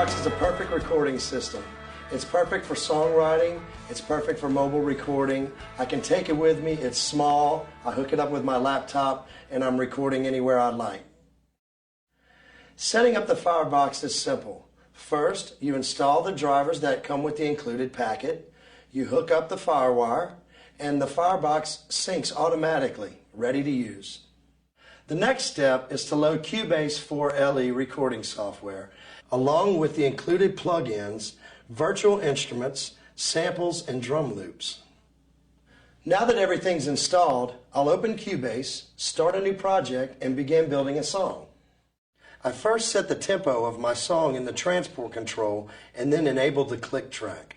FireBox is a perfect recording system. It's perfect for songwriting, it's perfect for mobile recording. I can take it with me, it's small, I hook it up with my laptop, and I'm recording anywhere I like. Setting up the FireBox is simple. First, you install the drivers that come with the included packet, you hook up the FireWire, and the FireBox syncs automatically, ready to use. The next step is to load Cubase 4LE recording software, along with the included plugins, virtual instruments, samples, and drum loops. Now that everything's installed, I'll open Cubase, start a new project, and begin building a song. I first set the tempo of my song in the transport control and then enable the click track.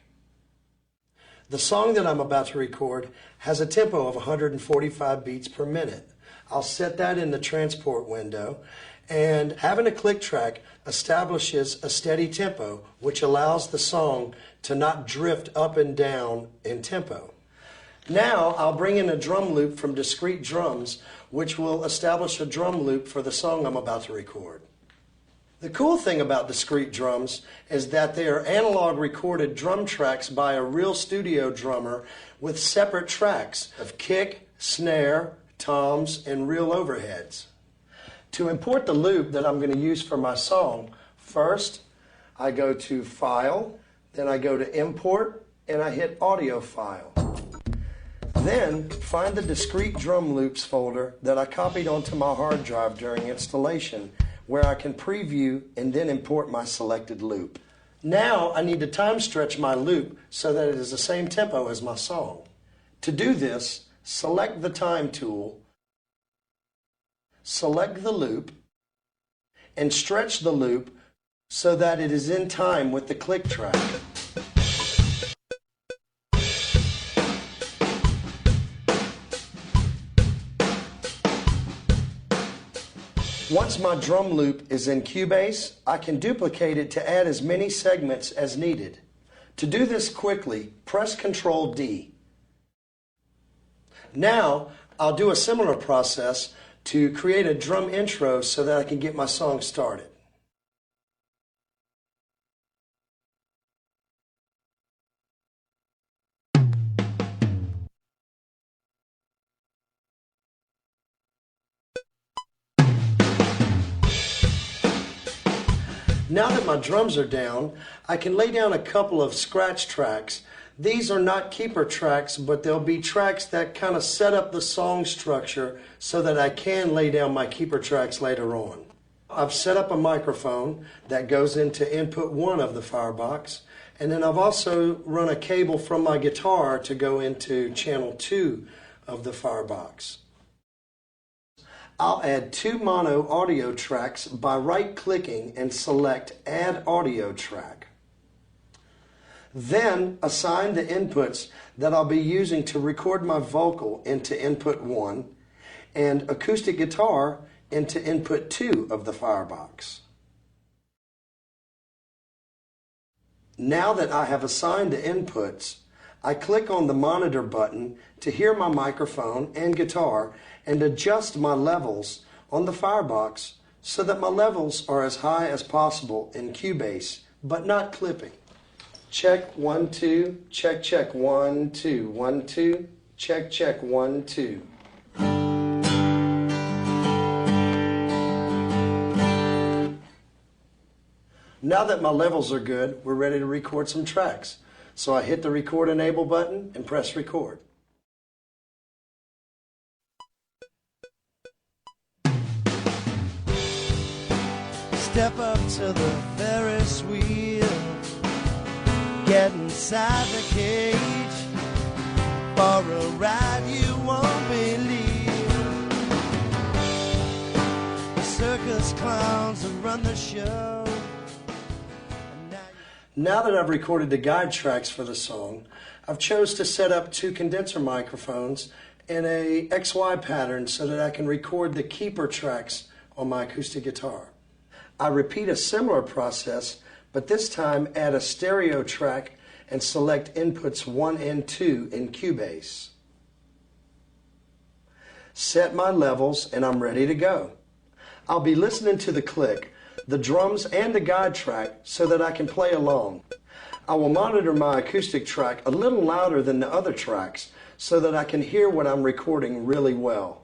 The song that I'm about to record has a tempo of 145 beats per minute. I'll set that in the transport window, and having a click track establishes a steady tempo, which allows the song to not drift up and down in tempo. Now I'll bring in a drum loop from Discreet drums, which will establish a drum loop for the song I'm about to record. The cool thing about Discreet drums is that they are analog recorded drum tracks by a real studio drummer with separate tracks of kick, snare, toms, and real overheads. To import the loop that I'm going to use for my song, first I go to File, then I go to Import, and I hit Audio File. Then find the Discreet Drum Loops folder that I copied onto my hard drive during installation, where I can preview and then import my selected loop. Now I need to time stretch my loop so that it is the same tempo as my song. To do this, select the time tool, select the loop, and stretch the loop so that it is in time with the click track. Once my drum loop is in Cubase, I can duplicate it to add as many segments as needed. To do this quickly, press Ctrl D. Now, I'll do a similar process to create a drum intro so that I can get my song started. Now that my drums are down, I can lay down a couple of scratch tracks. These are not keeper tracks, but they'll be tracks that kind of set up the song structure so that I can lay down my keeper tracks later on. I've set up a microphone that goes into input 1 of the FireBox, and then I've also run a cable from my guitar to go into channel 2 of the FireBox. I'll add 2 mono audio tracks by right-clicking and select Add Audio Track. Then assign the inputs that I'll be using to record my vocal into input 1 and acoustic guitar into input 2 of the FireBox. Now that I have assigned the inputs, I click on the monitor button to hear my microphone and guitar and adjust my levels on the FireBox so that my levels are as high as possible in Cubase, but not clipping. Check 1 2, check check 1 2 1 2, check check 1 2. Now that my levels are good, we're ready to record some tracks. So I hit the record enable button and press record. Step up to the Ferris wheel, get inside the cage, for a ride you won't believe. The circus clowns that run the show. Now that I've recorded the guide tracks for the song, I've chose to set up 2 condenser microphones in a XY pattern so that I can record the keeper tracks on my acoustic guitar. I repeat a similar process, but this time add a stereo track and select inputs 1 and 2 in Cubase. Set my levels and I'm ready to go. I'll be listening to the click, the drums and the guide track so that I can play along. I will monitor my acoustic track a little louder than the other tracks so that I can hear what I'm recording really well.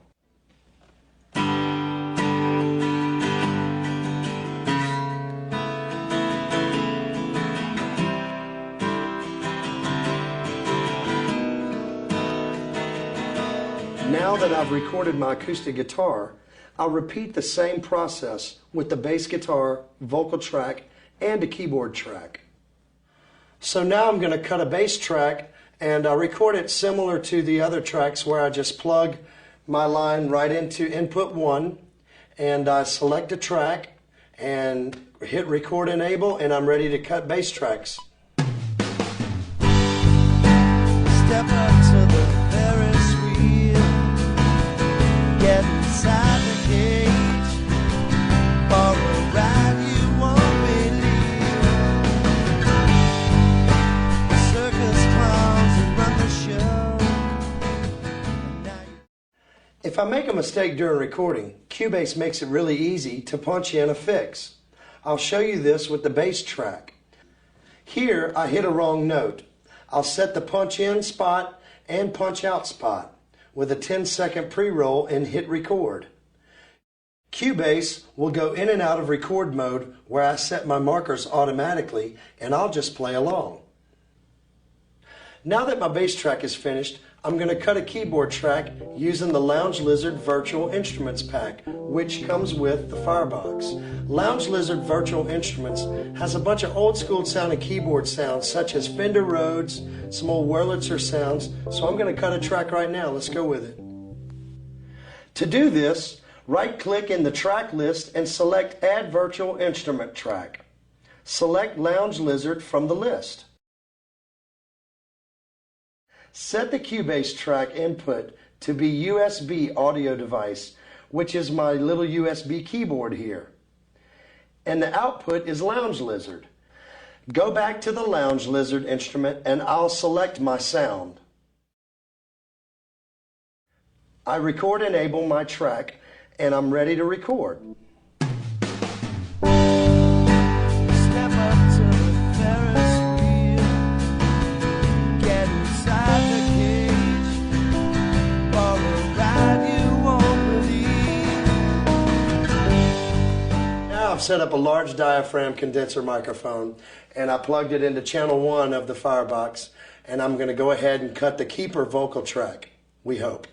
Now that I've recorded my acoustic guitar, I'll repeat the same process with the bass guitar, vocal track, and a keyboard track. So now I'm going to cut a bass track and I'll record it similar to the other tracks where I just plug my line right into input 1 and I select a track and hit record enable and I'm ready to cut bass tracks. Step up to the Ferris wheel, get inside the cage, for a ride you won't believe. The circus clowns that run the show. If I make a mistake during recording, Cubase makes it really easy to punch in a fix. I'll show you this with the bass track. Here I hit a wrong note. I'll set the punch in spot and punch out spot with a 10-second pre-roll and hit record. Cubase will go in and out of record mode where I set my markers automatically and I'll just play along. Now that my bass track is finished, I'm going to cut a keyboard track using the Lounge Lizard Virtual Instruments Pack, which comes with the FireBox. Lounge Lizard Virtual Instruments has a bunch of old school sounding keyboard sounds such as Fender Rhodes, some old Wurlitzer sounds, so I'm going to cut a track right now. Let's go with it. To do this, right-click in the track list and select Add Virtual Instrument Track. Select Lounge Lizard from the list. Set the Cubase track input to be USB audio device, which is my little USB keyboard here. And the output is Lounge Lizard. Go back to the Lounge Lizard instrument and I'll select my sound. I record enable my track and I'm ready to record. Step up to the Ferris wheel, get inside the cage, for a ride you won't believe. Now I've set up a large diaphragm condenser microphone and I plugged it into channel 1 of the FireBox and I'm going to go ahead and cut the keeper vocal track, we hope.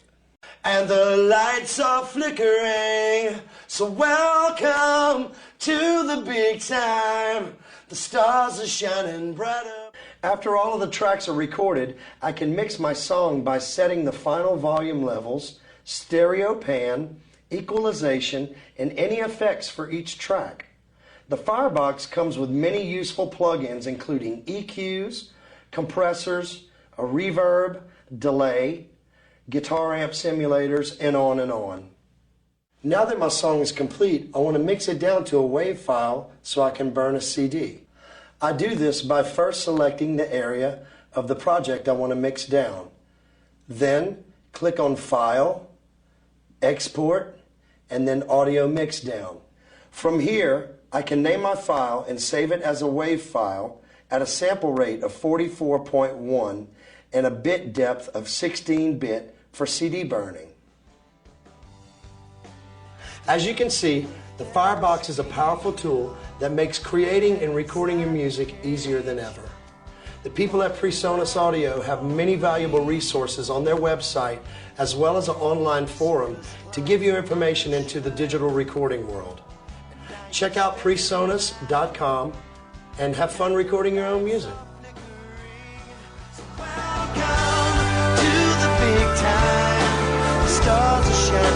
And the lights are flickering, so welcome to the big time. The stars are shining brighter. After all of the tracks are recorded, I can mix my song by setting the final volume levels, stereo pan, equalization, and any effects for each track. The FireBox comes with many useful plugins including EQs, compressors, a reverb, delay, guitar amp simulators, and on and on. Now that my song is complete, I want to mix it down to a WAV file so I can burn a CD. I do this by first selecting the area of the project I want to mix down. Then click on File, Export, and then Audio Mix Down. From here, I can name my file and save it as a WAV file at a sample rate of 44.1 and a bit depth of 16-bit for CD burning. As you can see, the FireBox is a powerful tool that makes creating and recording your music easier than ever. The people at PreSonus Audio have many valuable resources on their website as well as an online forum to give you information into the digital recording world. Check out PreSonus.com and have fun recording your own music. Welcome to the big time. The stars are shining.